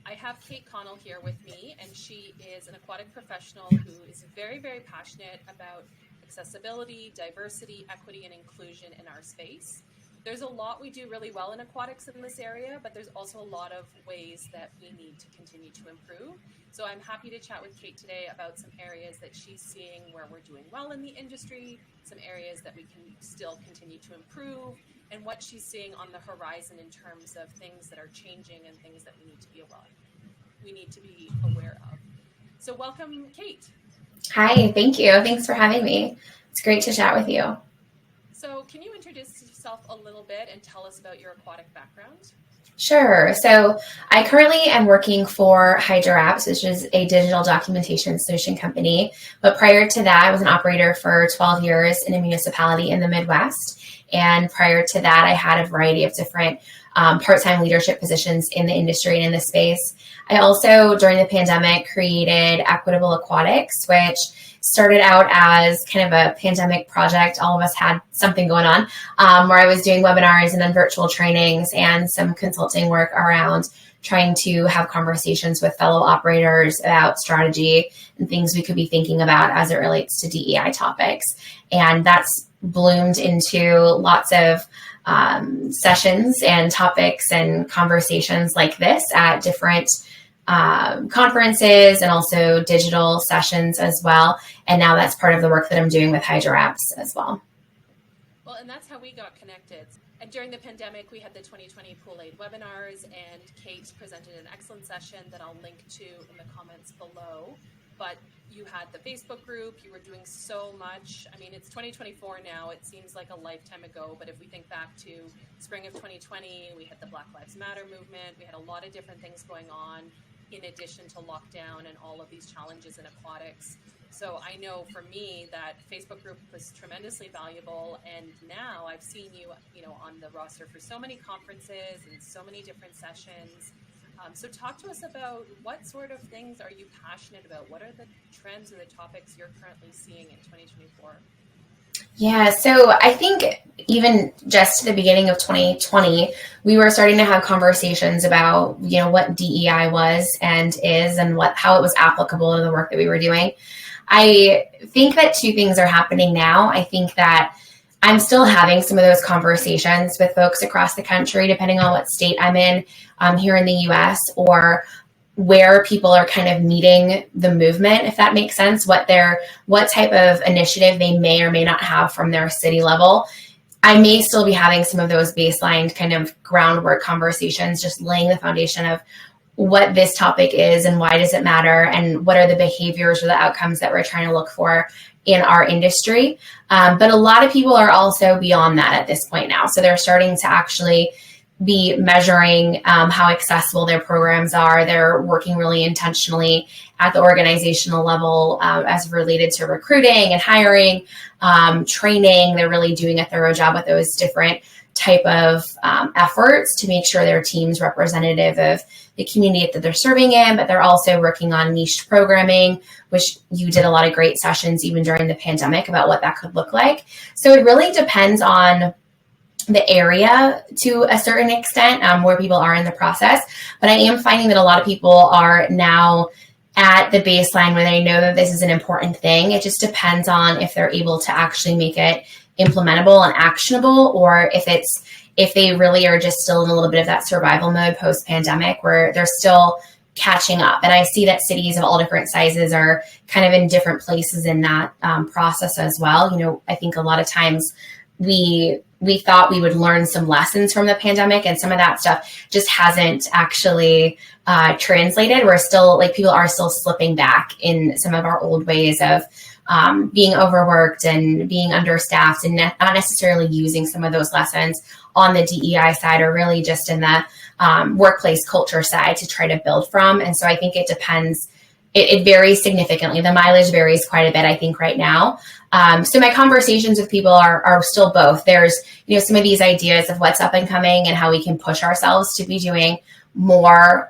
I have Kate Connell here with me, and she is an aquatic professional who is very, very passionate about accessibility, diversity, equity, and inclusion in our space. There's a lot we do really well in aquatics in this area, but there's also a lot of ways that we need to continue to improve. So I'm happy to chat with Kate today about some areas that she's seeing where we're doing well in the industry, some areas that we can still continue to improve, and what she's seeing on the horizon in terms of things that are changing and things that we need to be aware of. So welcome, Kate. Hi, thank you. Thanks for having me. It's great to chat with you. So can you introduce yourself a little bit and tell us about your aquatic background? Sure. So I currently am working for HydroApps, which is a digital documentation solution company. But prior to that, I was an operator for 12 years in a municipality in the Midwest. And prior to that, I had a variety of different part-time leadership positions in the industry and in the space. I also, during the pandemic, created Equitable Aquatics, which started out as kind of a pandemic project. All of us had something going on, where I was doing webinars and then virtual trainings and some consulting work around trying to have conversations with fellow operators about strategy and things we could be thinking about as it relates to DEI topics. And that's bloomed into lots of sessions and topics and conversations like this at different conferences and also digital sessions as well. And now that's part of the work that I'm doing with HydroApps as well. Well, and that's how we got connected. And during the pandemic, we had the 2020 Pool Aid webinars, and Kate presented an excellent session that I'll link to in the comments below. But you had the Facebook group, you were doing so much. I mean, it's 2024 now. It seems like a lifetime ago, but if we think back to spring of 2020, we had the Black Lives Matter movement. We had a lot of different things going on in addition to lockdown and all of these challenges in aquatics. So I know for me that Facebook group was tremendously valuable. And now I've seen you, on the roster for so many conferences and so many different sessions. So talk to us about what sort of things are you passionate about? What are the trends or the topics you're currently seeing in 2024? Yeah, so I think even just to the beginning of 2020, we were starting to have conversations about, what DEI was and is and how it was applicable to the work that we were doing. I think that two things are happening now. I think that I'm still having some of those conversations with folks across the country, depending on what state I'm in here in the US, or where people are kind of meeting the movement, if that makes sense, what type of initiative they may or may not have from their city level. I may still be having some of those baseline kind of groundwork conversations, just laying the foundation of what this topic is and why does it matter and what are the behaviors or the outcomes that we're trying to look for in our industry. But a lot of people are also beyond that at this point now. So they're starting to actually be measuring how accessible their programs are. They're working really intentionally at the organizational level as related to recruiting and hiring, training. They're really doing a thorough job with those different type of efforts to make sure their team's representative of the community that they're serving in, but they're also working on niche programming, which you did a lot of great sessions even during the pandemic about what that could look like. So it really depends on the area to a certain extent where people are in the process. But I am finding that a lot of people are now at the baseline where they know that this is an important thing. It just depends on if they're able to actually make it implementable and actionable, or if they really are just still in a little bit of that survival mode post-pandemic where they're still catching up. And I see that cities of all different sizes are kind of in different places in that process as well. I think a lot of times we thought we would learn some lessons from the pandemic, and some of that stuff just hasn't actually translated. We're still people are still slipping back in some of our old ways of being overworked and being understaffed and not necessarily using some of those lessons on the DEI side, or really just in the workplace culture side to try to build from. And so I think it depends. It varies significantly. The mileage varies quite a bit, I think, right now. So my conversations with people are still both. There's, some of these ideas of what's up and coming and how we can push ourselves to be doing more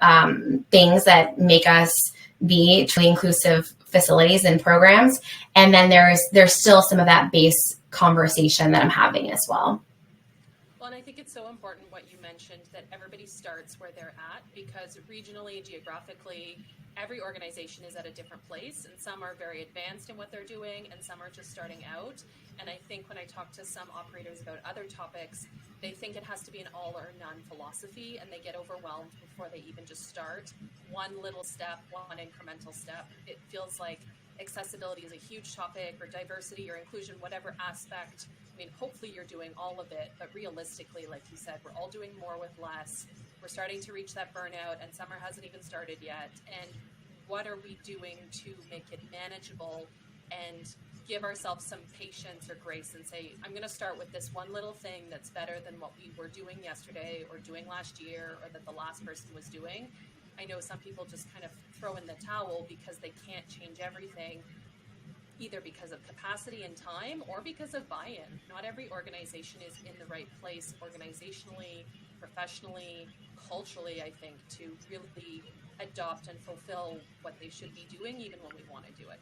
things that make us be truly inclusive facilities and programs. And then there's still some of that base conversation that I'm having as well. Well, and I think it's so important what you mentioned, that everybody starts where they're at, because regionally, geographically, every organization is at a different place, and some are very advanced in what they're doing and some are just starting out. And I think when I talk to some operators about other topics, they think it has to be an all or none philosophy, and they get overwhelmed before they even just start. One little step, one incremental step. It feels like accessibility is a huge topic, or diversity or inclusion, whatever aspect. I mean, hopefully you're doing all of it, but realistically, like you said, we're all doing more with less. We're starting to reach that burnout, and summer hasn't even started yet. And what are we doing to make it manageable and give ourselves some patience or grace and say, I'm going to start with this one little thing that's better than what we were doing yesterday or doing last year or that the last person was doing. I know some people just kind of throw in the towel because they can't change everything, either because of capacity and time or because of buy-in. Not every organization is in the right place organizationally, professionally, culturally, I think, to really adopt and fulfill what they should be doing, even when we want to do it.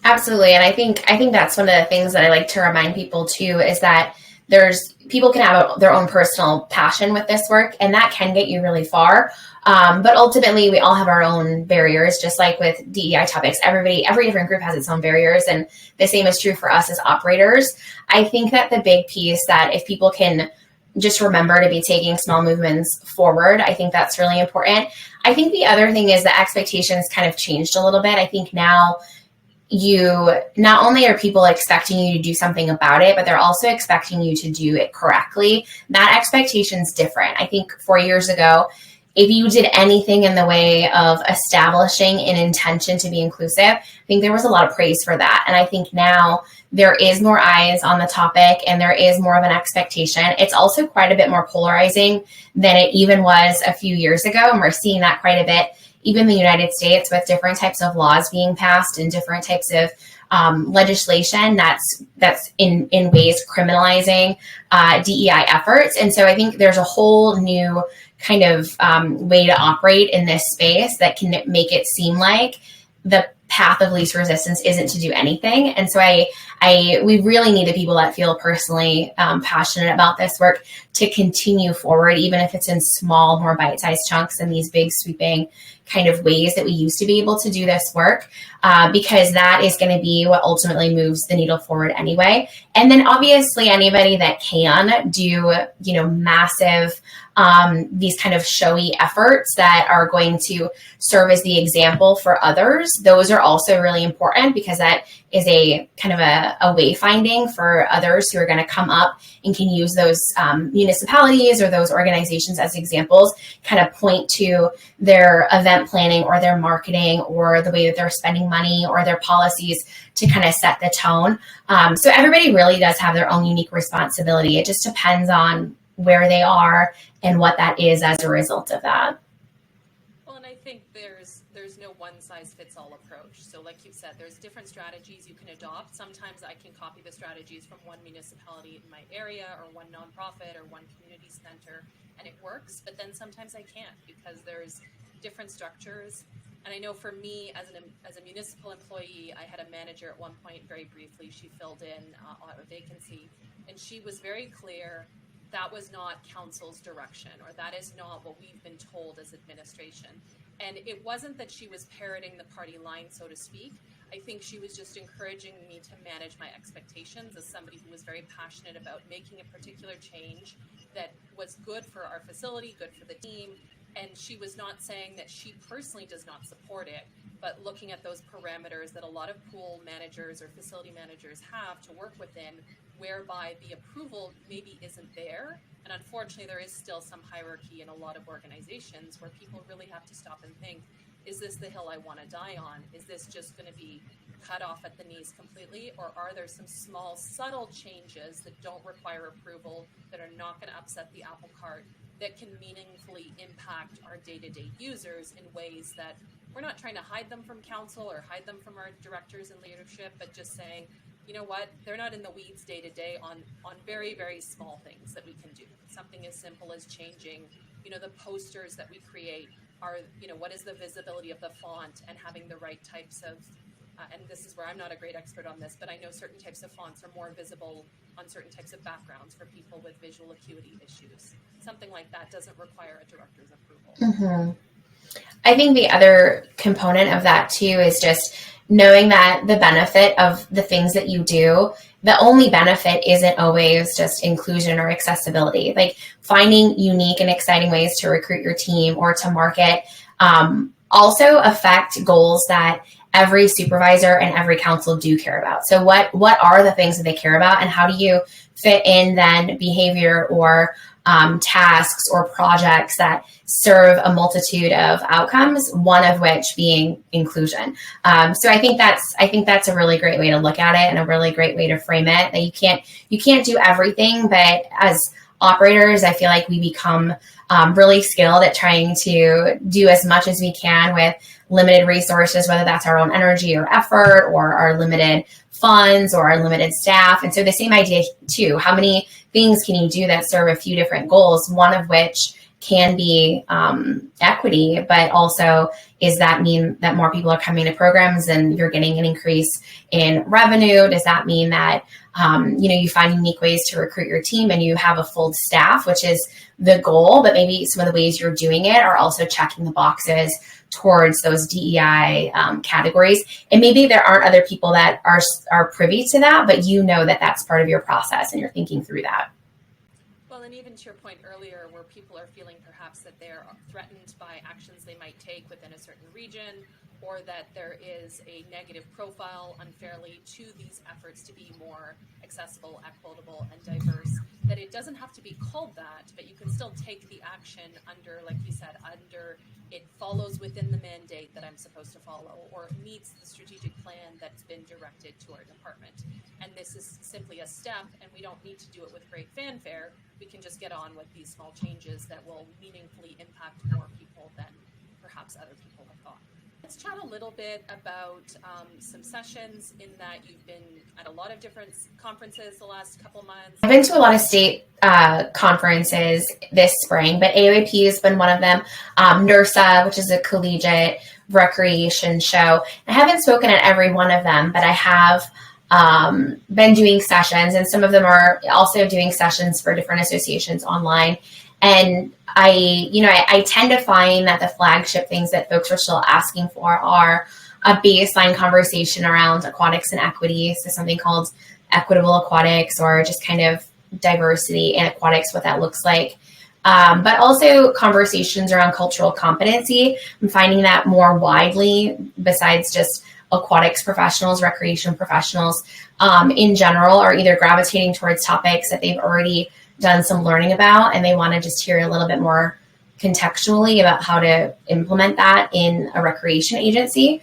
Absolutely. And I think that's one of the things that I like to remind people too, is that people can have their own personal passion with this work, and that can get you really far. But ultimately, we all have our own barriers, just like with DEI topics. Every different group has its own barriers, and the same is true for us as operators. I think that the big piece that if people can just remember to be taking small movements forward, I think that's really important. I think the other thing is that expectations kind of changed a little bit. I think now not only are people expecting you to do something about it, but they're also expecting you to do it correctly. That expectation's different. I think 4 years ago, if you did anything in the way of establishing an intention to be inclusive, I think there was a lot of praise for that. And I think now there is more eyes on the topic and there is more of an expectation. It's also quite a bit more polarizing than it even was a few years ago. And we're seeing that quite a bit, even in the United States, with different types of laws being passed and different types of legislation that's in ways criminalizing DEI efforts. And so I think there's a whole new kind of way to operate in this space that can make it seem like the path of least resistance isn't to do anything. And so we really need the people that feel personally passionate about this work to continue forward, even if it's in small, more bite-sized chunks and these big sweeping kind of ways that we used to be able to do this work, because that is going to be what ultimately moves the needle forward anyway. And then obviously anybody that can do, massive, these kind of showy efforts that are going to serve as the example for others, those are also really important, because that is a kind of a wayfinding for others who are going to come up and can use those municipalities or those organizations as examples, kind of point to their event planning or their marketing or the way that they're spending money or their policies to kind of set the tone. So everybody really does have their own unique responsibility. It just depends on where they are and what that is as a result of that. Well, and I think there's no one size fits all approach. So like you said, there's different strategies you can adopt. Sometimes I can copy the strategies from one municipality in my area or one nonprofit or one community center, and it works. But then sometimes I can't, because there's different structures. And I know for me as a municipal employee, I had a manager at one point, very briefly, she filled in a vacancy, and she was very clear that was not council's direction, or that is not what we've been told as administration. And it wasn't that she was parroting the party line, so to speak. I think she was just encouraging me to manage my expectations as somebody who was very passionate about making a particular change that was good for our facility, good for the team. And she was not saying that she personally does not support it, but looking at those parameters that a lot of pool managers or facility managers have to work within, whereby the approval maybe isn't there. And unfortunately, there is still some hierarchy in a lot of organizations where people really have to stop and think, is this the hill I want to die on? Is this just going to be cut off at the knees completely? Or are there some small, subtle changes that don't require approval, that are not going to upset the apple cart, that can meaningfully impact our day-to-day users in ways that we're not trying to hide them from council or hide them from our directors and leadership, but just saying, you know what, they're not in the weeds day to day on very, very small things that we can do. Something as simple as changing, the posters that we create are, what is the visibility of the font, and having the right types of and this is where I'm not a great expert on this, but I know certain types of fonts are more visible on certain types of backgrounds for people with visual acuity issues. Something like that doesn't require a director's approval. Mm-hmm. I think the other component of that too is just knowing that the benefit of the things that you do, the only benefit isn't always just inclusion or accessibility. Like finding unique and exciting ways to recruit your team or to market also affect goals that every supervisor and every council do care about. So what are the things that they care about, and how do you fit in then behavior or tasks or projects that serve a multitude of outcomes, one of which being inclusion. So I think that's a really great way to look at it, and a really great way to frame it, that you can't do everything, but as operators, I feel like we become really skilled at trying to do as much as we can with limited resources, whether that's our own energy or effort or our limited funds or our limited staff. And so the same idea too, how many things can you do that serve a few different goals, one of which can be equity, but also is that mean that more people are coming to programs and you're getting an increase in revenue? Does that mean that you find unique ways to recruit your team and you have a full staff, which is the goal, but maybe some of the ways you're doing it are also checking the boxes towards those DEI categories. And maybe there aren't other people that are privy to that, but you know that that's part of your process and you're thinking through that. Well, and even to your point earlier, where people are feeling perhaps that they're threatened by actions they might take within a certain region, or that there is a negative profile unfairly to these efforts to be more accessible, equitable, and diverse, that it doesn't have to be called that, but you can still take the action under, like you said, under it follows within the mandate that I'm supposed to follow, or meets the strategic plan that's been directed to our department. And this is simply a step, and we don't need to do it with great fanfare. We can just get on with these small changes that will meaningfully impact more people than perhaps other people have thought. Let's chat a little bit about some sessions, in that you've been at a lot of different conferences the last couple months. I've been to a lot of state conferences this spring, but AOAP has been one of them. NIRSA, which is a collegiate recreation show. I haven't spoken at every one of them, but I have been doing sessions, and some of them are also doing sessions for different associations online. And I tend to find that the flagship things that folks are still asking for are a baseline conversation around aquatics and equity. So something called Equitable Aquatics, or just kind of diversity in aquatics, what that looks like. But also conversations around cultural competency. I'm finding that more widely, besides just aquatics professionals, recreation professionals in general are either gravitating towards topics that they've already done some learning about, and they want to just hear a little bit more contextually about how to implement that in a recreation agency.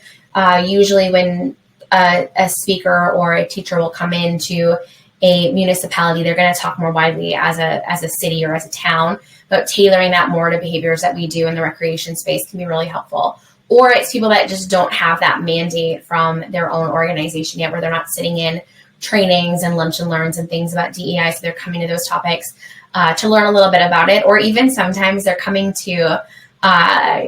Usually when a speaker or a teacher will come into a municipality, they're going to talk more widely as a city or as a town, but tailoring that more to behaviors that we do in the recreation space can be really helpful. Or it's people that just don't have that mandate from their own organization yet, where they're not sitting in trainings and lunch and learns and things about DEI, so they're coming to those topics to learn a little bit about it, or even sometimes they're coming to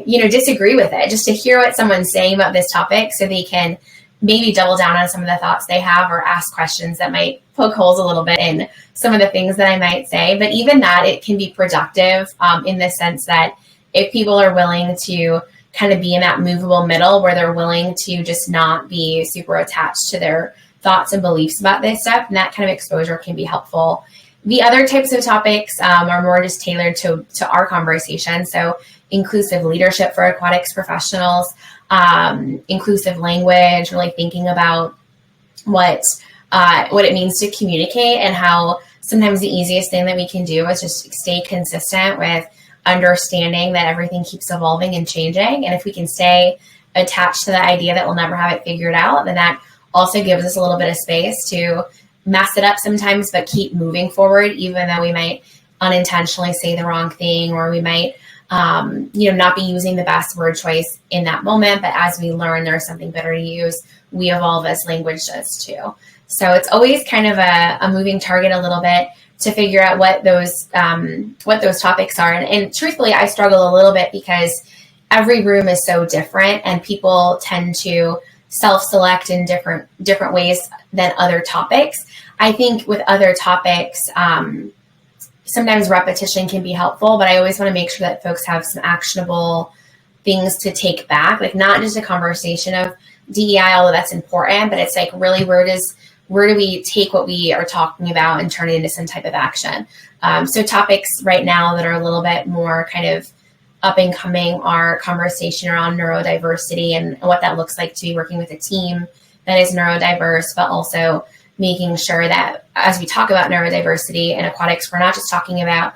disagree with it, just to hear what someone's saying about this topic, so they can maybe double down on some of the thoughts they have, or ask questions that might poke holes a little bit in some of the things that I might say. But even that, it can be productive in the sense that if people are willing to kind of be in that movable middle, where they're willing to just not be super attached to their thoughts and beliefs about this stuff, and that kind of exposure can be helpful. The other types of topics are more just tailored to our conversation. So inclusive leadership for aquatics professionals, inclusive language, really thinking about what it means to communicate, and how sometimes the easiest thing that we can do is just stay consistent with understanding that everything keeps evolving and changing. And if we can stay attached to the idea that we'll never have it figured out, then that also gives us a little bit of space to mess it up sometimes, but keep moving forward, even though we might unintentionally say the wrong thing, or we might, not be using the best word choice in that moment. But as we learn there's something better to use, we evolve as language does too. So it's always kind of a moving target a little bit to figure out what those topics are. And truthfully, I struggle a little bit because every room is so different, and people tend to self-select in different ways than other topics. I think with other topics, sometimes repetition can be helpful, but I always want to make sure that folks have some actionable things to take back, like not just a conversation of DEI, although that's important, but it's like really where do we take what we are talking about and turn it into some type of action? So topics right now that are a little bit more kind of up and coming are conversation around neurodiversity and what that looks like to be working with a team that is neurodiverse, but also making sure that as we talk about neurodiversity in aquatics, we're not just talking about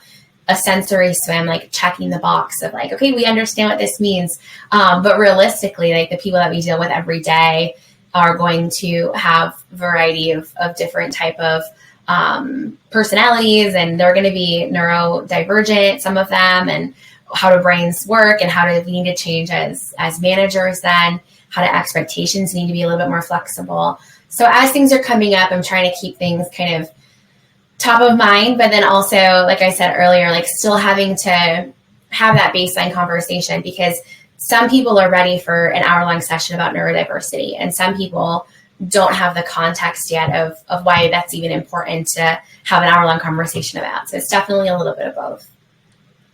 a sensory swim, like checking the box of like, okay, we understand what this means. But realistically, like the people that we deal with every day are going to have a variety of different type of personalities, and they're going to be neurodivergent, some of them, and how do brains work and how do we need to change as managers then, how do expectations need to be a little bit more flexible. So as things are coming up, I'm trying to keep things kind of top of mind, but then also, like I said earlier, like still having to have that baseline conversation, because some people are ready for an hour-long session about neurodiversity, and some people don't have the context yet of why that's even important to have an hour-long conversation about. So it's definitely a little bit of both.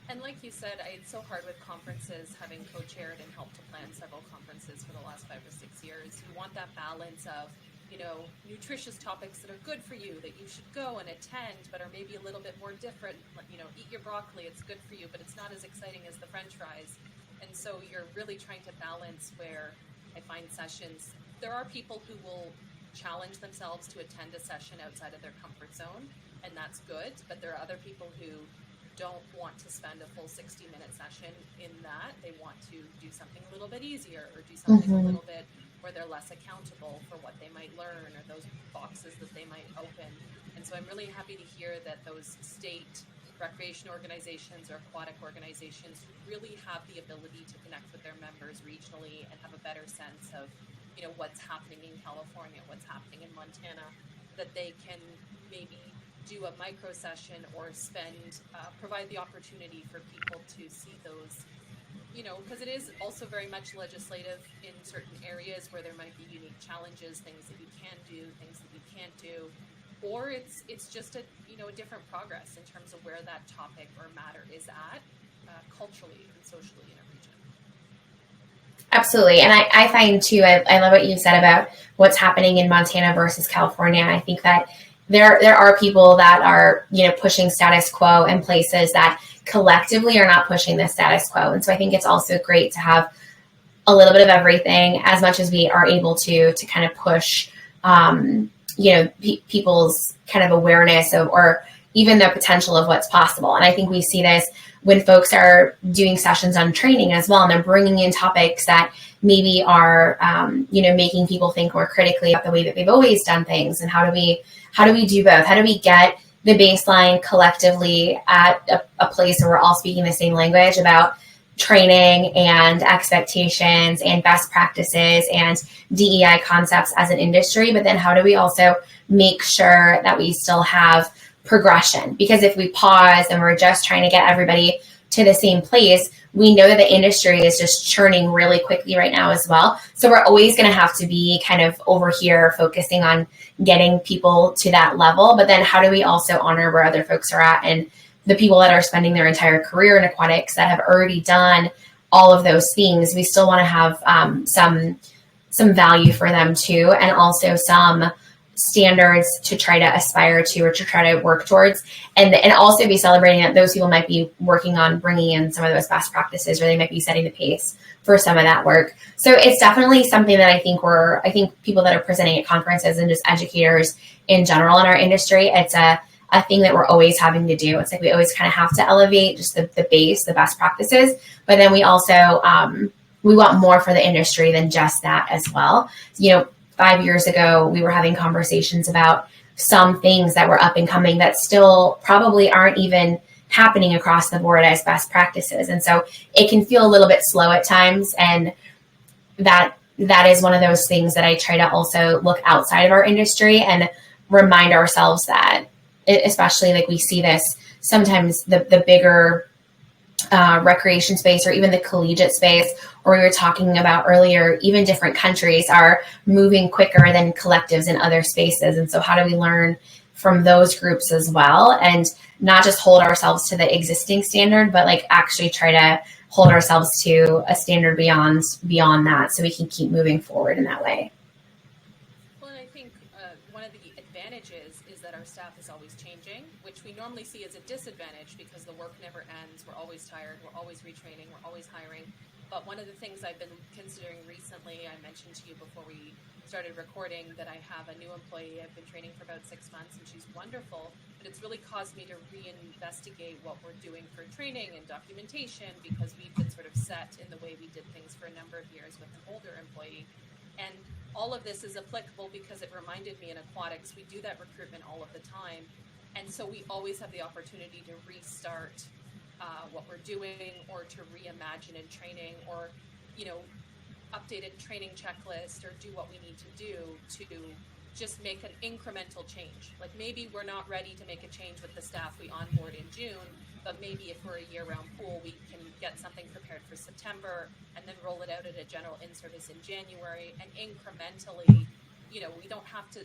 And like you said, it's so hard with conferences, having co-chaired and helped to plan several conferences for the last 5 or 6 years. You want that balance of, nutritious topics that are good for you, that you should go and attend, but are maybe a little bit more different. Eat your broccoli, it's good for you, but it's not as exciting as the French fries. And so you're really trying to balance where I find sessions, there are people who will challenge themselves to attend a session outside of their comfort zone, and that's good, but there are other people who don't want to spend a full 60-minute session in that. They want to do something a little bit easier or do something a little bit where they're less accountable for what they might learn or those boxes that they might open. And so I'm really happy to hear that those state recreation organizations or aquatic organizations really have the ability to connect with their members regionally and have a better sense of, what's happening in California, what's happening in Montana, that they can maybe do a micro session or provide the opportunity for people to see those, because it is also very much legislative in certain areas where there might be unique challenges, things that you can do, things that you can't do, or it's just a different progress in terms of where that topic or matter is at culturally and socially in a region. Absolutely. And I find too, I love what you said about what's happening in Montana versus California. I think that there are people that are, pushing status quo in places that collectively are not pushing the status quo. And so I think it's also great to have a little bit of everything as much as we are able to kind of push, people's kind of awareness of, or even the potential of what's possible. And I think we see this when folks are doing sessions on training as well, and they're bringing in topics that maybe are, making people think more critically about the way that they've always done things. And how do we do both? How do we get the baseline collectively at a place where we're all speaking the same language about training and expectations and best practices and DEI concepts as an industry? But then how do we also make sure that we still have progression? Because if we pause and we're just trying to get everybody to the same place, we know that the industry is just churning really quickly right now as well. So we're always going to have to be kind of over here focusing on getting people to that level. But then how do we also honor where other folks are at, and the people that are spending their entire career in aquatics that have already done all of those things? We still want to have some value for them too, and also some standards to try to aspire to or to try to work towards, and also be celebrating that those people might be working on bringing in some of those best practices, or they might be setting the pace for some of that work. So it's definitely something that I think people that are presenting at conferences and just educators in general in our industry, it's a thing that we're always having to do. It's like we always kind of have to elevate just the base, the best practices, but then we also we want more for the industry than just that as well. 5 years ago, we were having conversations about some things that were up and coming that still probably aren't even happening across the board as best practices. And so it can feel a little bit slow at times. And that is one of those things that I try to also look outside of our industry and remind ourselves that, especially like we see this sometimes the bigger recreation space or even the collegiate space, or we were talking about earlier, even different countries are moving quicker than collectives in other spaces. And so how do we learn from those groups as well, and not just hold ourselves to the existing standard, but like actually try to hold ourselves to a standard beyond that, so we can keep moving forward in that way. Well, and I think one of the advantages is that our staff is always changing, which we normally see as a disadvantage because the work never ends. We're always tired, we're always retraining, we're always hiring. But one of the things I've been considering recently, I mentioned to you before we started recording that I have a new employee. I've been training for about 6 months and she's wonderful, but it's really caused me to reinvestigate what we're doing for training and documentation, because we've been sort of set in the way we did things for a number of years with an older employee. And all of this is applicable because it reminded me in aquatics, we do that recruitment all of the time. And so we always have the opportunity to restart what we're doing, or to reimagine in training, or, you know, updated training checklist, or do what we need to do to just make an incremental change. Like maybe we're not ready to make a change with the staff we onboard in June, but maybe if we're a year-round pool, we can get something prepared for September and then roll it out at a general in-service in January, and incrementally, you know, we don't have to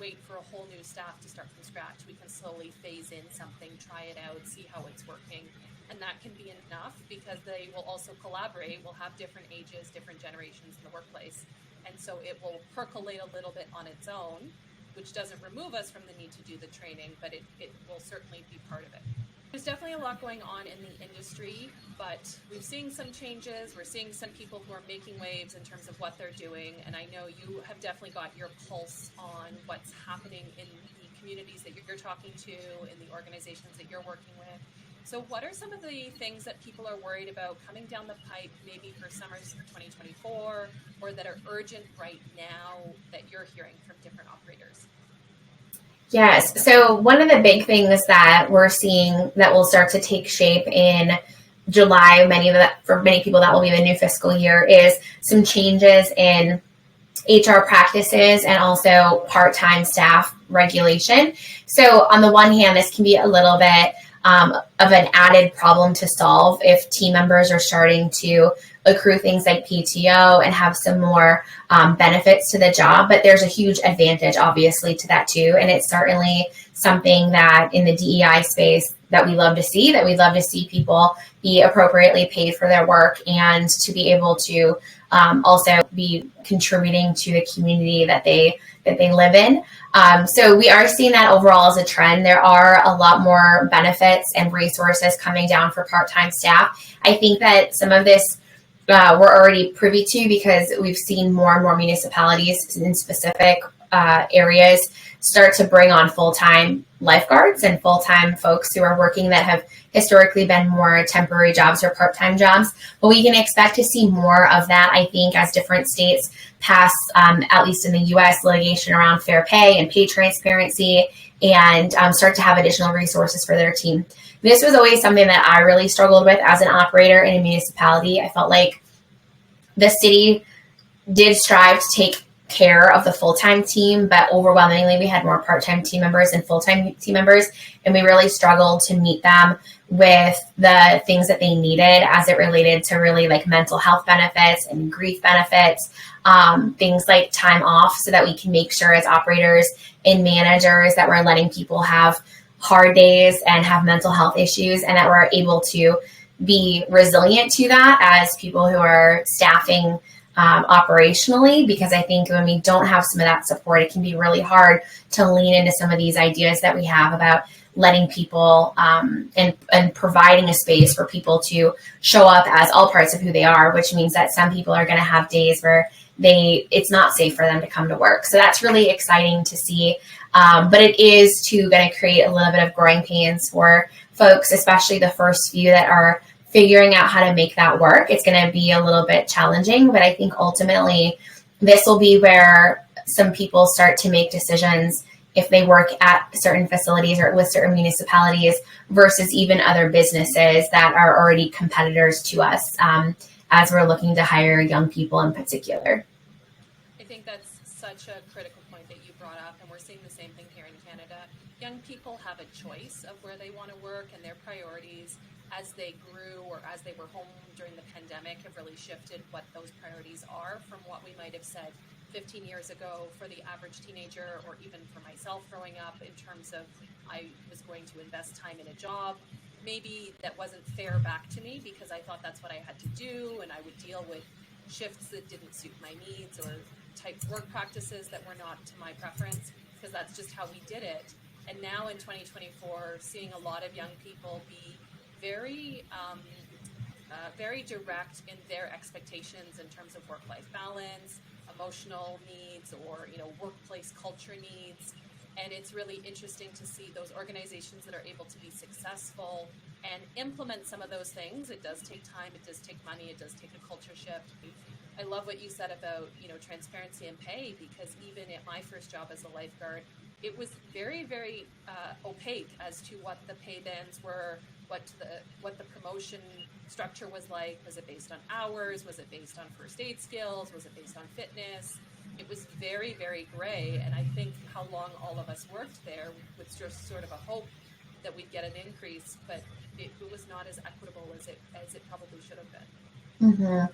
wait for a whole new staff to start from scratch. We can slowly phase in something, try it out, see how it's working. And that can be enough because they will also collaborate. We'll have different ages, different generations in the workplace. And so it will percolate a little bit on its own, which doesn't remove us from the need to do the training, but it will certainly be part of it. There's definitely a lot going on in the industry, but we're seeing some changes. We're seeing some people who are making waves in terms of what they're doing. And I know you have definitely got your pulse on what's happening in the communities that you're talking to, in the organizations that you're working with. So what are some of the things that people are worried about coming down the pipe, maybe for summer 2024, or that are urgent right now that you're hearing from different operators? Yes. So one of the big things that we're seeing that will start to take shape in July, for many people that will be the new fiscal year, is some changes in HR practices and also part-time staff regulation. So on the one hand, this can be a little bit of an added problem to solve if team members are starting to accrue things like PTO and have some more benefits to the job. But there's a huge advantage, obviously, to that too. And it's certainly something that in the DEI space that we love to see, people be appropriately paid for their work and to be able to also be contributing to the community that they live in. So we are seeing that overall as a trend. There are a lot more benefits and resources coming down for part-time staff. I think that some of this we're already privy to because we've seen more and more municipalities in specific areas start to bring on full-time lifeguards and full-time folks who are working that have historically been more temporary jobs or part-time jobs. But we can expect to see more of that, I think, as different states pass, at least in the U.S., litigation around fair pay and pay transparency, and start to have additional resources for their team. This was always something that I really struggled with as an operator in a municipality. I felt like the city did strive to take care of the full-time team, but overwhelmingly we had more part-time team members and full-time team members, and we really struggled to meet them with the things that they needed as it related to really like mental health benefits and grief benefits, things like time off, so that we can make sure as operators and managers that we're letting people have hard days and have mental health issues, and that we're able to be resilient to that as people who are staffing operationally, because I think when we don't have some of that support, it can be really hard to lean into some of these ideas that we have about letting people and providing a space for people to show up as all parts of who they are, which means that some people are going to have days where it's not safe for them to come to work. So that's really exciting to see. But it is too going to create a little bit of growing pains for folks, especially the first few that are figuring out how to make that work. It's going to be a little bit challenging, but I think ultimately this will be where some people start to make decisions if they work at certain facilities or with certain municipalities versus even other businesses that are already competitors to us as we're looking to hire young people in particular. I think that's such a critical point that you brought up, and we're seeing the same thing here in Canada. Young people have a choice of where they want to work and their priorities. as they grew or as they were home during the pandemic have really shifted what those priorities are from what we might have said 15 years ago for the average teenager, or even for myself growing up, in terms of I was going to invest time in a job. Maybe that wasn't fair back to me because I thought that's what I had to do, and I would deal with shifts that didn't suit my needs or type work practices that were not to my preference, because that's just how we did it. And now in 2024, seeing a lot of young people be very very direct in their expectations in terms of work-life balance, emotional needs, or workplace culture needs. And it's really interesting to see those organizations that are able to be successful and implement some of those things. It does take time, it does take money, it does take a culture shift. I love what you said about transparency and pay, because even at my first job as a lifeguard, it was very, very opaque as to what the pay bands were, what the promotion structure was like. Was it based on hours? Was it based on first aid skills? Was it based on fitness? It was very, very gray. And I think how long all of us worked there with just sort of a hope that we'd get an increase, but it was not as equitable as it probably should have been. Mm-hmm.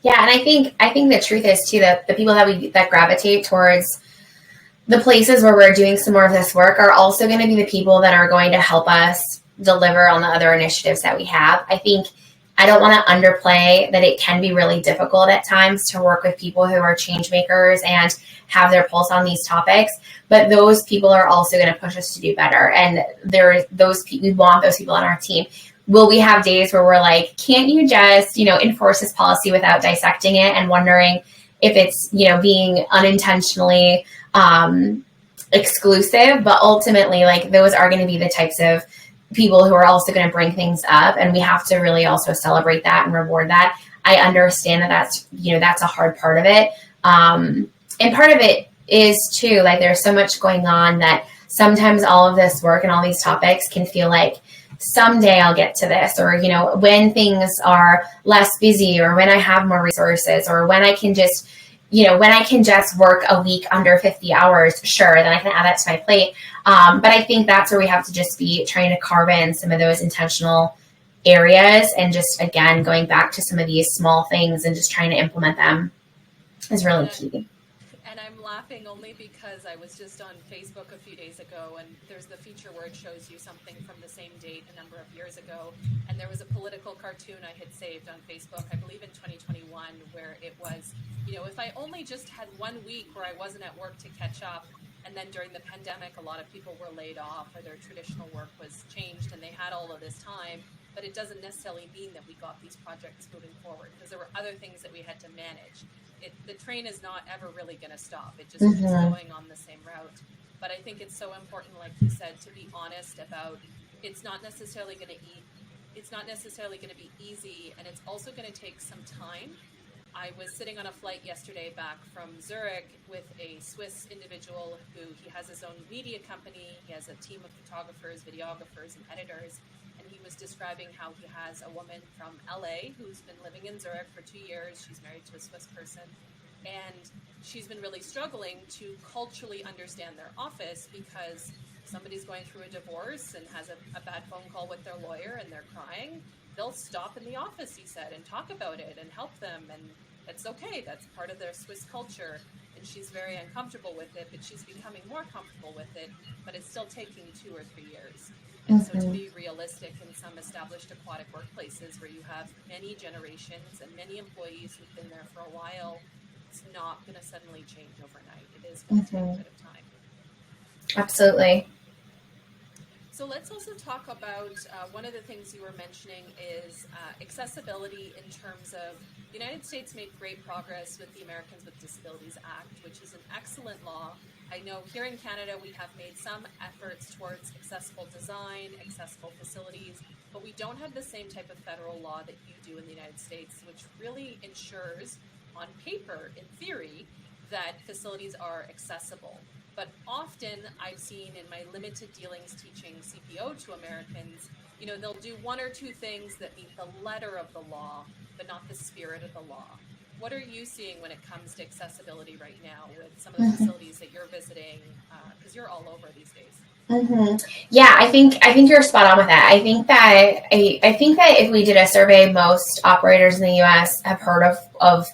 Yeah, and I think the truth is too that the people that gravitate towards the places where we're doing some more of this work are also going to be the people that are going to help us deliver on the other initiatives that we have. I don't want to underplay that it can be really difficult at times to work with people who are change makers and have their pulse on these topics, but those people are also going to push us to do better. And we want those people on our team. Will we have days where we're like, can't you just, enforce this policy without dissecting it, and wondering if it's, being unintentionally exclusive? But ultimately, those are going to be the types of people who are also going to bring things up, and we have to really also celebrate that and reward that. I understand that's a hard part of it. And part of it is too, there's so much going on that sometimes all of this work and all these topics can feel like someday I'll get to this, or, when things are less busy, or when I have more resources, or when I can just, work a week under 50 hours, sure, then I can add that to my plate. But I think that's where we have to just be trying to carve in some of those intentional areas, and just, again, going back to some of these small things and just trying to implement them is really key. And I'm laughing only because I was just on Facebook a few days ago, and there's the feature where it shows you something from the same date a number of years ago. And there was a political cartoon I had saved on Facebook, I believe in 2021, where it was, if I only just had 1 week where I wasn't at work to catch up. And then during the pandemic, a lot of people were laid off, or their traditional work was changed, and they had all of this time. But it doesn't necessarily mean that we got these projects moving forward, because there were other things that we had to manage. The train is not ever really going to stop. It just keeps going on the same route. But I think it's so important, like you said, to be honest about it's not necessarily going to be easy, and it's also going to take some time. I was sitting on a flight yesterday back from Zurich with a Swiss individual who he has his own media company. He has a team of photographers, videographers, and editors. And he was describing how he has a woman from LA who's been living in Zurich for 2 years. She's married to a Swiss person. And she's been really struggling to culturally understand their office, because somebody's going through a divorce and has a bad phone call with their lawyer and they're crying. They'll stop in the office, he said, and talk about it and help them. And it's okay. That's part of their Swiss culture. And she's very uncomfortable with it, but she's becoming more comfortable with it. But it's still taking 2 or 3 years. And so to be realistic, in some established aquatic workplaces where you have many generations and many employees who've been there for a while, it's not going to suddenly change overnight. It is going to take a bit of time. Absolutely. So let's also talk about one of the things you were mentioning is accessibility, in terms of the United States made great progress with the Americans with Disabilities Act, which is an excellent law. I know here in Canada we have made some efforts towards accessible design, accessible facilities, but we don't have the same type of federal law that you do in the United States, which really ensures on paper, in theory, that facilities are accessible. But often I've seen in my limited dealings teaching CPO to Americans, they'll do 1 or 2 things that meet the letter of the law, but not the spirit of the law. what are you seeing when it comes to accessibility right now with some of the facilities that you're visiting? Because you're all over these days. Yeah, I think you're spot on with that. I think that if we did a survey, most operators in the U.S. have heard of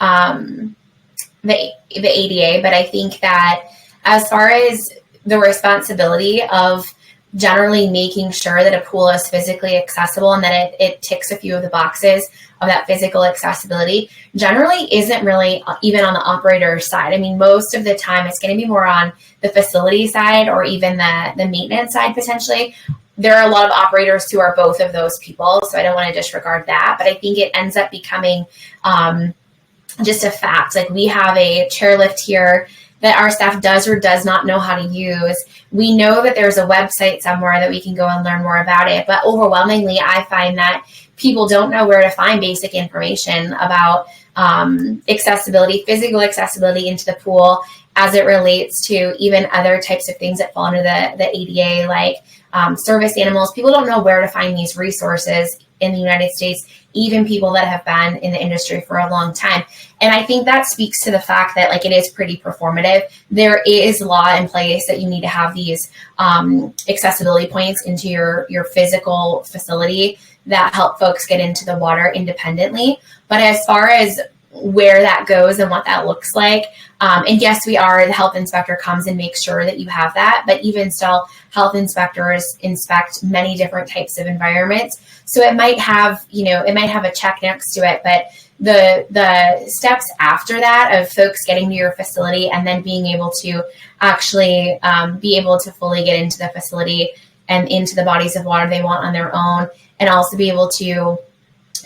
the ADA, but I think that as far as the responsibility of generally making sure that a pool is physically accessible and that it ticks a few of the boxes of that physical accessibility generally isn't really even on the operator side. I mean, most of the time it's going to be more on the facility side or even the maintenance side potentially. There are a lot of operators who are both of those people, so I don't want to disregard that, but I think it ends up becoming just a fact. Like, we have a chairlift here that our staff does or does not know how to use. We know that there's a website somewhere that we can go and learn more about it, but overwhelmingly, I find that people don't know where to find basic information about accessibility, physical accessibility into the pool as it relates to even other types of things that fall under the ADA, like service animals. People don't know where to find these resources in the United States, even people that have been in the industry for a long time. And I think that speaks to the fact that, like, it is pretty performative. There is law in place that you need to have these accessibility points into your physical facility that help folks get into the water independently. But as far as where that goes and what that looks like, and yes, the health inspector comes and makes sure that you have that, but even still, health inspectors inspect many different types of environments. So it might have a check next to it, but the steps after that of folks getting to your facility and then being able to actually be able to fully get into the facility and into the bodies of water they want on their own, and also be able to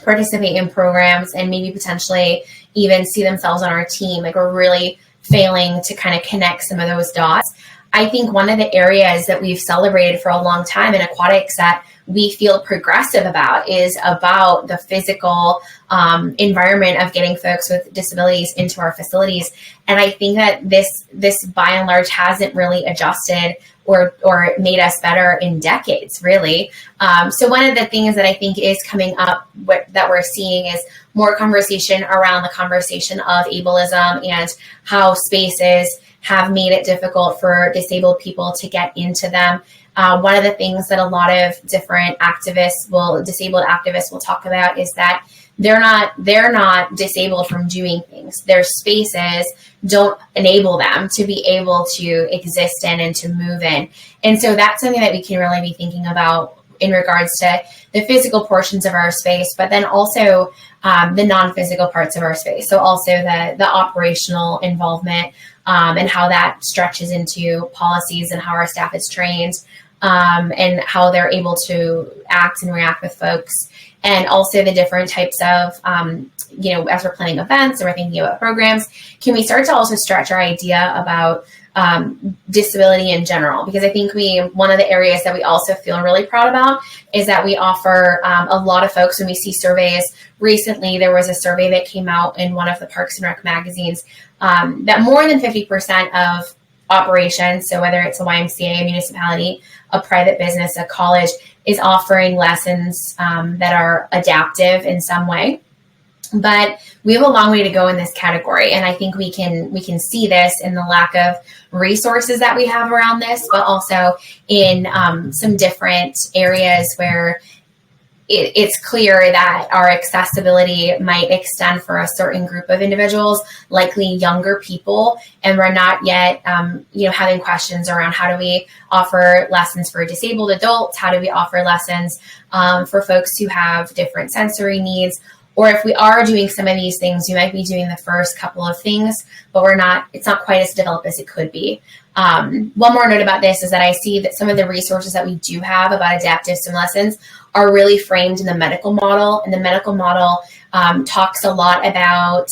participate in programs and maybe potentially even see themselves on our team. Like, we're really failing to kind of connect some of those dots. I think one of the areas that we've celebrated for a long time in aquatics that we feel progressive about is about the physical environment of getting folks with disabilities into our facilities. And I think that this by and large hasn't really adjusted or made us better in decades, really. So one of the things that I think is coming up that we're seeing is more conversation around the conversation of ableism and how spaces have made it difficult for disabled people to get into them. One of the things that a lot of different disabled activists will talk about is that they're not disabled from doing things. Their spaces don't enable them to be able to exist in and to move in. And so that's something that we can really be thinking about in regards to the physical portions of our space, but then also the non-physical parts of our space. So also the operational involvement and how that stretches into policies and how our staff is trained and how they're able to act and react with folks. And also the different types of, as we're planning events or we're thinking about programs, can we start to also stretch our idea about disability in general? Because I think one of the areas that we also feel really proud about is that we offer a lot of folks, when we see surveys. Recently, there was a survey that came out in one of the Parks and Rec magazines that more than 50% of operations, so whether it's a YMCA, a municipality, a private business, a college, is offering lessons that are adaptive in some way. But we have a long way to go in this category, and I think we can see this in the lack of resources that we have around this, but also in some different areas where it's clear that our accessibility might extend for a certain group of individuals, likely younger people, and we're not yet, having questions around how do we offer lessons for disabled adults, how do we offer lessons for folks who have different sensory needs, or if we are doing some of these things, we might be doing the first couple of things, but it's not quite as developed as it could be. One more note about this is that I see that some of the resources that we do have about adaptive sim lessons are really framed in the medical model, and the medical model talks a lot about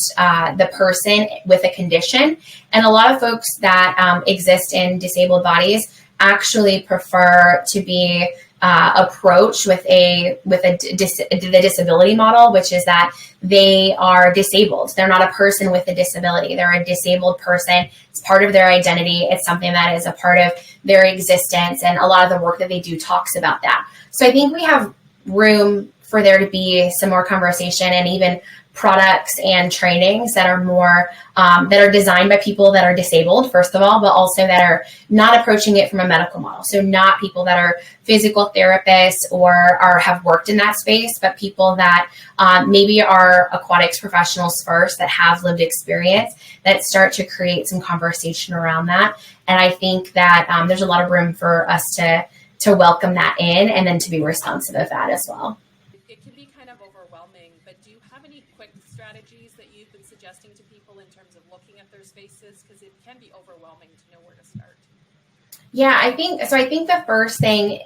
the person with a condition, and a lot of folks that exist in disabled bodies actually prefer to be approached with the disability model, which is that they are disabled. They're not a person with a disability. They're a disabled person. It's part of their identity. It's something that is a part of their existence, and a lot of the work that they do talks about that. So I think we have room for there to be some more conversation and even products and trainings that are more that are designed by people that are disabled, first of all, but also that are not approaching it from a medical model. So not people that are physical therapists or have worked in that space, but people that maybe are aquatics professionals first that have lived experience that start to create some conversation around that. And I think that there's a lot of room for us to welcome that in and then to be responsive of that as well. It can be kind of overwhelming, but do you have any quick strategies that you've been suggesting to people in terms of looking at their spaces? Because it can be overwhelming to know where to start. Yeah, I think the first thing,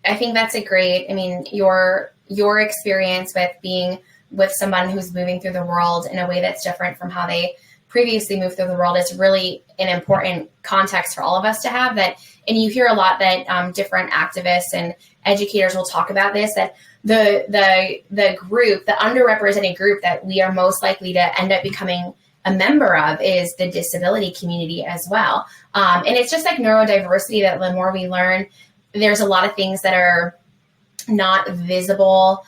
I think that's a great, I mean, your experience with being with someone who's moving through the world in a way that's different from how they previously moved through the world is really an important context for all of us to have that. And you hear a lot that different activists and educators will talk about this, that the group, the underrepresented group that we are most likely to end up becoming a member of is the disability community as well. And it's just like neurodiversity, that the more we learn, there's a lot of things that are not visible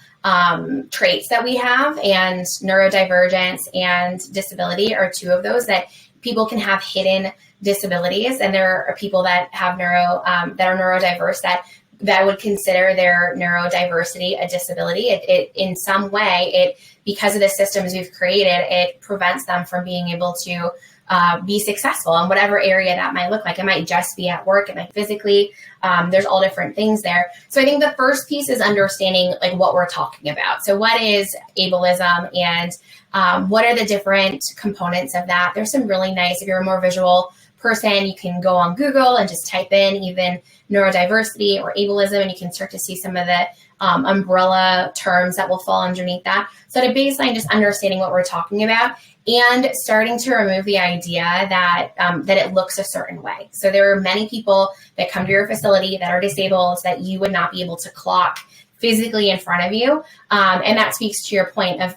traits that we have, and neurodivergence and disability are two of those that people can have hidden disabilities. And there are people that have that are neurodiverse that would consider their neurodiversity a disability. It in some way, because of the systems we've created, it prevents them from being able to be successful in whatever area that might look like. It might just be at work, it might physically, there's all different things there. So I think the first piece is understanding like what we're talking about. So what is ableism, and what are the different components of that? There's some really nice, if you're a more visual person, you can go on Google and just type in even neurodiversity or ableism, and you can start to see some of the umbrella terms that will fall underneath that. So at a baseline, just understanding what we're talking about and starting to remove the idea that it looks a certain way. So there are many people that come to your facility that are disabled that you would not be able to clock physically in front of you. And that speaks to your point of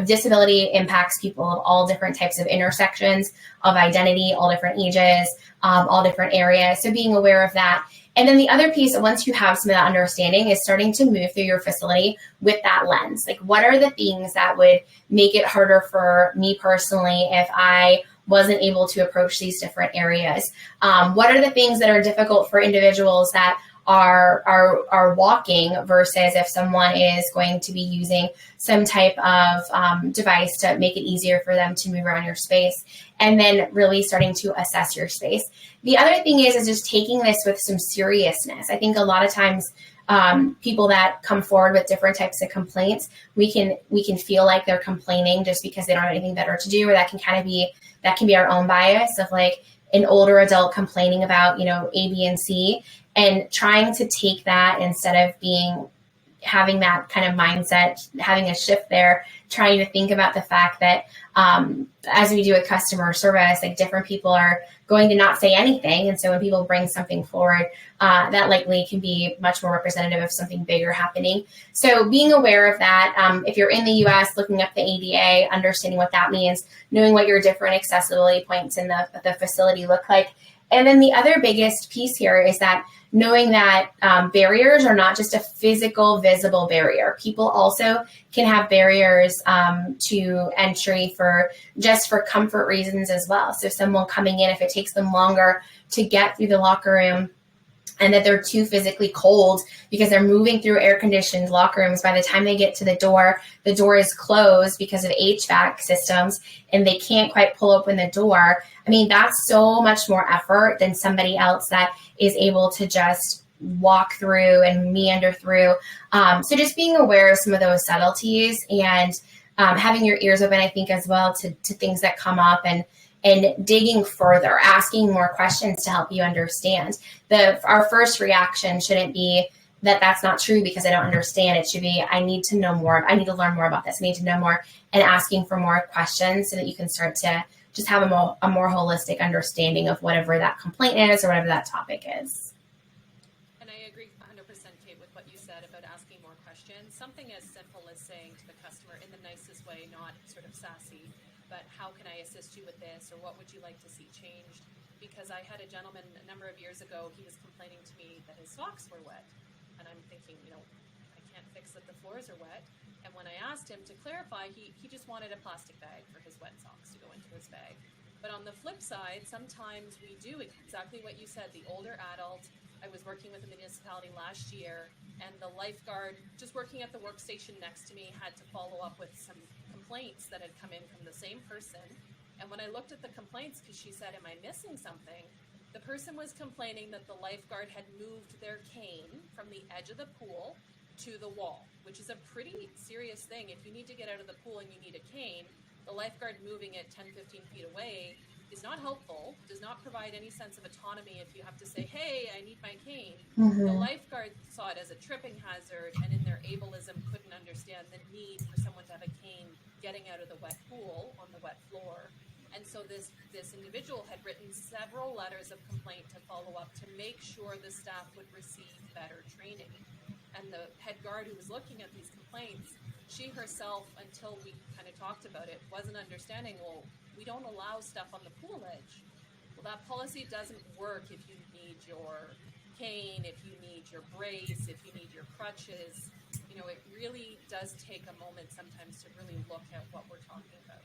disability impacts people of all different types of intersections of identity, all different ages, all different areas. So being aware of that. And then the other piece, once you have some of that understanding, is starting to move through your facility with that lens. Like, what are the things that would make it harder for me personally if I wasn't able to approach these different areas? What are the things that are difficult for individuals that are walking versus if someone is going to be using some type of device to make it easier for them to move around your space, and then really starting to assess your space. The other thing is just taking this with some seriousness. I think a lot of times people that come forward with different types of complaints, we can feel like they're complaining just because they don't have anything better to do, or that can be our own bias of like an older adult complaining about, A, B, and C. And trying to take that, instead of having that kind of mindset, having a shift there, trying to think about the fact that as we do with customer service, like different people are going to not say anything. And so when people bring something forward, that likely can be much more representative of something bigger happening. So being aware of that, if you're in the US, looking up the ADA, understanding what that means, knowing what your different accessibility points in the facility look like. And then the other biggest piece here is that knowing that barriers are not just a physical, visible barrier. People also can have barriers to entry for comfort reasons as well. So someone coming in, if it takes them longer to get through the locker room, and that they're too physically cold because they're moving through air-conditioned locker rooms. By the time they get to the door is closed because of HVAC systems, and they can't quite pull open the door. I mean, that's so much more effort than somebody else that is able to just walk through and meander through. So just being aware of some of those subtleties and having your ears open, I think, as well to things that come up, and digging further, asking more questions to help you understand. Our first reaction shouldn't be that that's not true because I don't understand. It should be, I need to know more. I need to learn more about this. I need to know more, and asking for more questions so that you can start to just have a more holistic understanding of whatever that complaint is or whatever that topic is. And I agree 100%, Kate, with what you said about asking more questions. Something as simple as saying to the customer in the nicest way, not sort of sassy, but how can I assist you with this, or what would you like to see changed? Because I had a gentleman a number of years ago, he was complaining to me that his socks were wet. And I'm thinking, I can't fix that the floors are wet. And when I asked him to clarify, he just wanted a plastic bag for his wet socks to go into his bag. But on the flip side, sometimes we do exactly what you said, the older adult. I was working with a municipality last year, and the lifeguard, just working at the workstation next to me, had to follow up with some complaints that had come in from the same person. And when I looked at the complaints, because she said, am I missing something? The person was complaining that the lifeguard had moved their cane from the edge of the pool to the wall, which is a pretty serious thing. If you need to get out of the pool and you need a cane, the lifeguard moving it 10, 15 feet away is not helpful, does not provide any sense of autonomy if you have to say, hey, I need my cane. Mm-hmm. The lifeguard saw it as a tripping hazard, and in their ableism couldn't understand the need for someone to have a cane getting out of the wet pool on the wet floor. And so this individual had written several letters of complaint to follow up to make sure the staff would receive better training. And the head guard who was looking at these complaints, she herself, until we kind of talked about it, wasn't understanding, well, we don't allow stuff on the pool edge. Well, that policy doesn't work if you need your cane, if you need your brace, if you need your crutches. You know, it really does take a moment sometimes to really look at what we're talking about.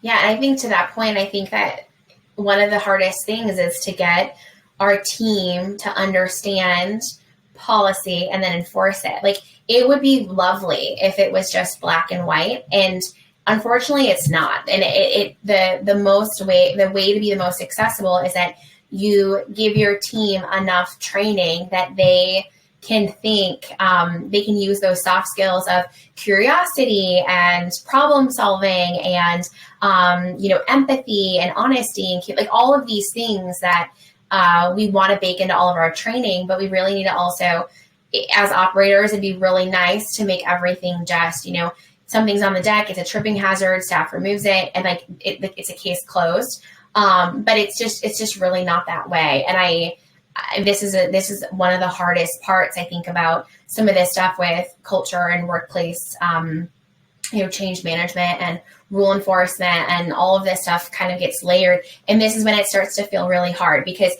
Yeah, and I think to that point, I think that one of the hardest things is to get our team to understand policy and then enforce it. Like, it would be lovely if it was just black and white, and unfortunately it's not. And the way to be the most accessible is that you give your team enough training that they can think, they can use those soft skills of curiosity and problem solving and, empathy and honesty and like all of these things that we want to bake into all of our training, but we really need to also, as operators, it'd be really nice to make everything just, something's on the deck, it's a tripping hazard, staff removes it, and it's a case closed. But it's just really not that way. And this is one of the hardest parts, I think, about some of this stuff with culture and workplace, change management and rule enforcement and all of this stuff kind of gets layered. And this is when it starts to feel really hard, because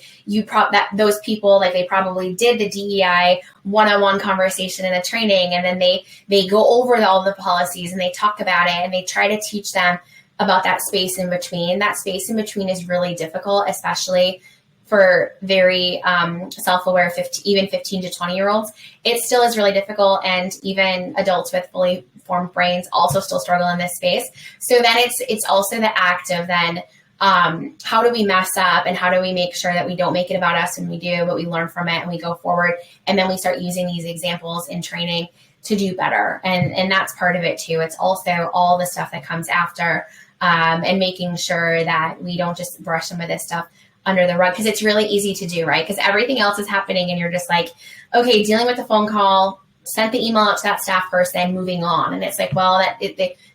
those people, like, they probably did the DEI one-on-one conversation in the training, and then they go over all the policies and they talk about it and they try to teach them about that space in between. That space in between is really difficult, especially for very self-aware, even 15 to 20-year-olds. It still is really difficult, and even adults with fully formed brains also still struggle in this space. So then it's also the act of then how do we mess up, and how do we make sure that we don't make it about us when we do, but we learn from it and we go forward, and then we start using these examples in training to do better. And that's part of it too. It's also all the stuff that comes after, and making sure that we don't just brush some of this stuff under the rug, because it's really easy to do, right? Because everything else is happening and you're just like, okay, dealing with the phone call, sent the email out to that staff person, moving on. And it's like, well,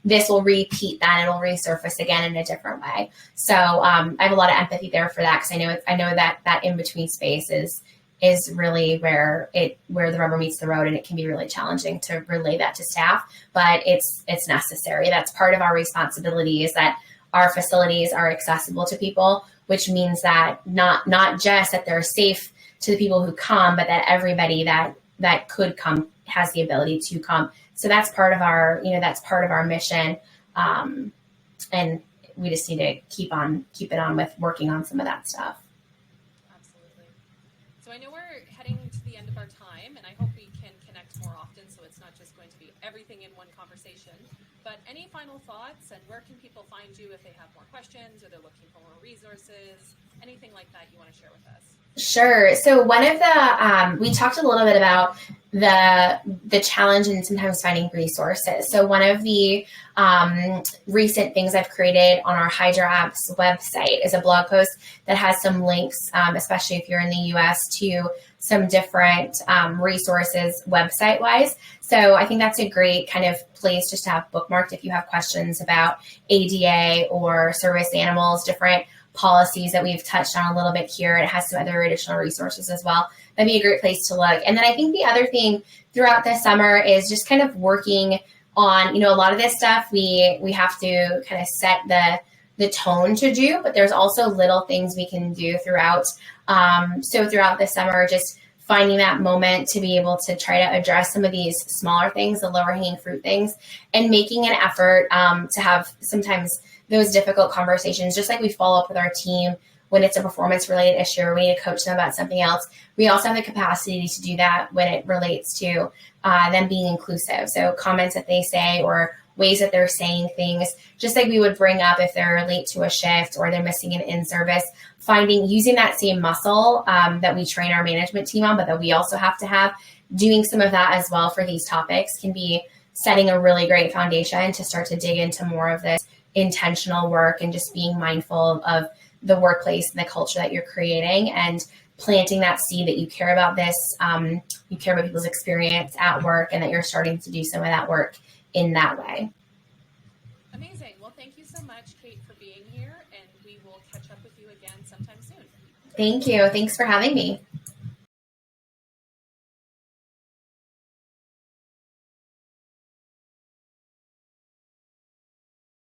this will repeat then, it'll resurface again in a different way. So I have a lot of empathy there for that, because I know that in-between space is really where the rubber meets the road, and it can be really challenging to relay that to staff, but it's necessary. That's part of our responsibility, is that our facilities are accessible to people, which means that not just that they're safe to the people who come, but that everybody that could come has the ability to come. So that's part of our mission. And we just need to keep it on with working on some of that stuff. Absolutely. So I know we're heading to the end of our time, and I hope we can connect more often, so it's not just going to be everything in one conversation. But any final thoughts, and where can people find you if they have more questions or they're looking for more resources, anything like that you want to share with us? Sure. So one of the, we talked a little bit about the challenge in sometimes finding resources. So one of the recent things I've created on our HydroApps website is a blog post that has some links, especially if you're in the US, to some different resources website-wise. So I think that's a great kind of place just to have bookmarked if you have questions about ADA or service animals, different policies that we've touched on a little bit here. It has some other additional resources as well. That'd be a great place to look. And then I think the other thing throughout the summer is just kind of working on, a lot of this stuff we have to kind of set the tone to do, but there's also little things we can do throughout. So throughout the summer, just finding that moment to be able to try to address some of these smaller things, the lower hanging fruit things, and making an effort to have sometimes those difficult conversations, just like we follow up with our team when it's a performance related issue or we need to coach them about something else. We also have the capacity to do that when it relates to them being inclusive. So comments that they say or ways that they're saying things, just like we would bring up if they're late to a shift or they're missing an in-service, using that same muscle that we train our management team on, but that we also have to have, doing some of that as well for these topics can be setting a really great foundation to start to dig into more of this intentional work and just being mindful of the workplace and the culture that you're creating and planting that seed that you care about this, you care about people's experience at work, and that you're starting to do some of that work in that way. Amazing. Well, thank you so much, Kate, for being here, and we will catch up with you again sometime soon. Thank you. Thanks for having me.